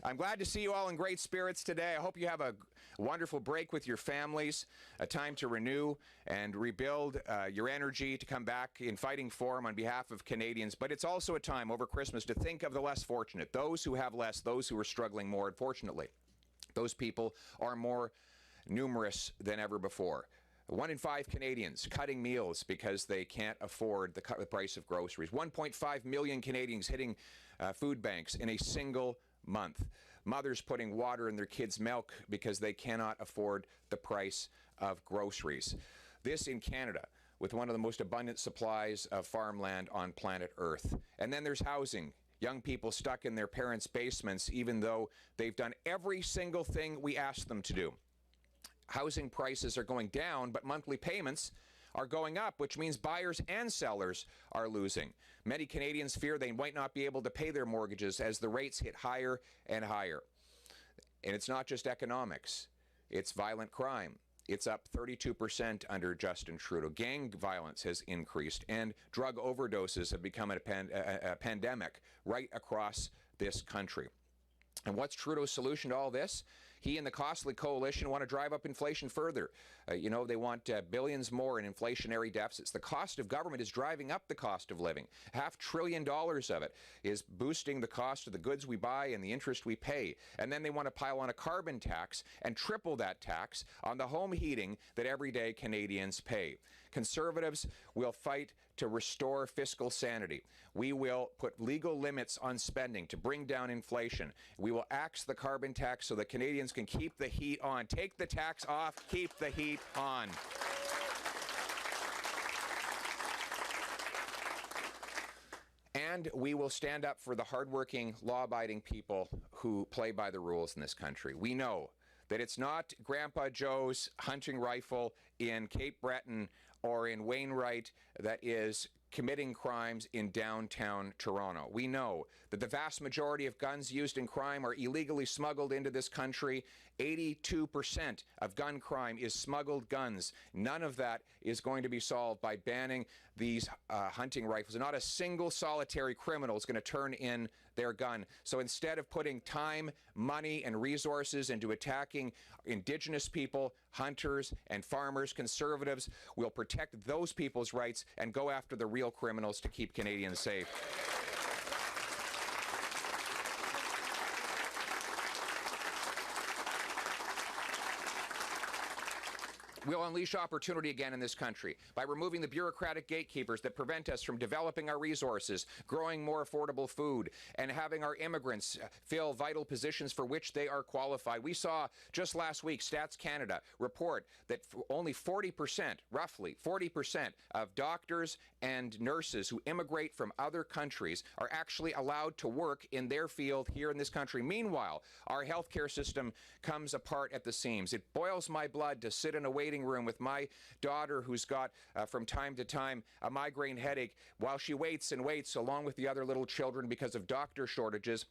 I'm glad to see you all in great spirits today. I hope you have a wonderful break with your families, a time to renew and rebuild your energy to come back in fighting form on behalf of Canadians. But it's also a time over Christmas to think of the less fortunate, those who have less, those who are struggling more. Unfortunately, those people are more numerous than ever before. 1 in 5 Canadians cutting meals because they can't afford the price of groceries. 1.5 million Canadians hitting food banks in a single month. Mothers putting water in their kids' milk because they cannot afford the price of groceries. This in Canada, with one of the most abundant supplies of farmland on planet Earth. And then there's housing. Young people stuck in their parents' basements even though they've done every single thing we asked them to do. Housing prices are going down, but monthly payments are going up, which means buyers and sellers are losing. Many Canadians fear they might not be able to pay their mortgages as the rates hit higher and higher. And it's not just economics, it's violent crime. It's up 32% under Justin Trudeau. Gang violence has increased, and drug overdoses have become a pandemic right across this country. And what's Trudeau's solution to all this? He and the costly coalition want to drive up inflation further. They want billions more in inflationary deficits. The cost of government is driving up the cost of living. $500 billion of it is boosting the cost of the goods we buy and the interest we pay. And then they want to pile on a carbon tax and triple that tax on the home heating that everyday Canadians pay. Conservatives will fight to restore fiscal sanity. We will put legal limits on spending to bring down inflation. We will axe the carbon tax so that Canadians can keep the heat on. Take the tax off, keep the heat on. And we will stand up for the hardworking, law-abiding people who play by the rules in this country. We know that it's not Grandpa Joe's hunting rifle in Cape Breton or in Wainwright that is committing crimes in downtown Toronto. We know that the vast majority of guns used in crime are illegally smuggled into this country. 82% of gun crime is smuggled guns. None of that is going to be solved by banning these hunting rifles. Not a single solitary criminal is going to turn in their gun. So instead of putting time, money, and resources into attacking Indigenous people, hunters, and farmers, Conservatives will protect those people's rights and go after the real criminals to keep Canadians safe. We'll unleash opportunity again in this country by removing the bureaucratic gatekeepers that prevent us from developing our resources, growing more affordable food, and having our immigrants fill vital positions for which they are qualified. We saw just last week Stats Canada report that only 40%, roughly 40% of doctors and nurses who immigrate from other countries are actually allowed to work in their field here in this country. Meanwhile, our healthcare system comes apart at the seams. It boils my blood to sit in a waiting room with my daughter who's got from time to time a migraine headache while she waits and waits along with the other little children because of doctor shortages.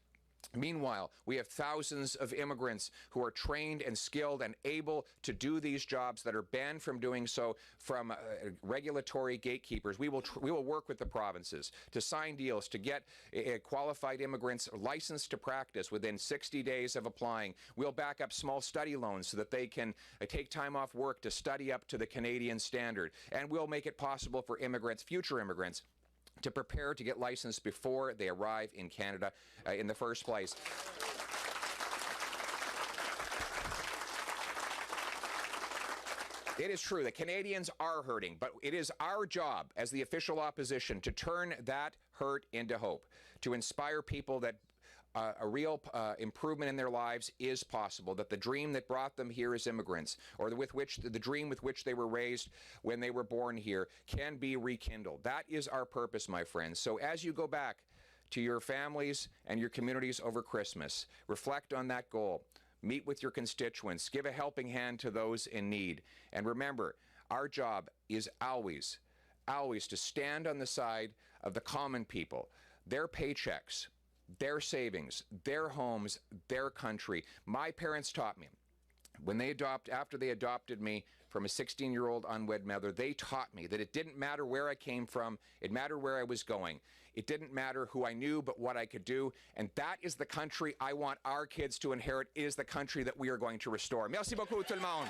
Meanwhile, we have thousands of immigrants who are trained and skilled and able to do these jobs that are banned from doing so from regulatory gatekeepers. We will work with the provinces to sign deals to get qualified immigrants licensed to practice within 60 days of applying. We'll back up small study loans so that they can take time off work to study up to the Canadian standard. And we'll make it possible for immigrants, future immigrants, to prepare to get licensed before they arrive in Canada in the first place. It is true that Canadians are hurting, but it is our job as the official opposition to turn that hurt into hope, to inspire people that a real improvement in their lives is possible, that the dream that brought them here as immigrants, or the dream with which they were raised when they were born here, can be rekindled. That is our purpose, my friends. So as you go back to your families and your communities over Christmas, reflect on that goal. Meet with your constituents. Give a helping hand to those in need. And remember, our job is always to stand on the side of the common people, their paychecks, their savings, their homes, their country. My parents taught me, after they adopted me from a 16-year-old unwed mother, they taught me that it didn't matter where I came from, it mattered where I was going. It didn't matter who I knew, but what I could do. And that is the country I want our kids to inherit. It is the country that we are going to restore. Merci beaucoup, tout le monde.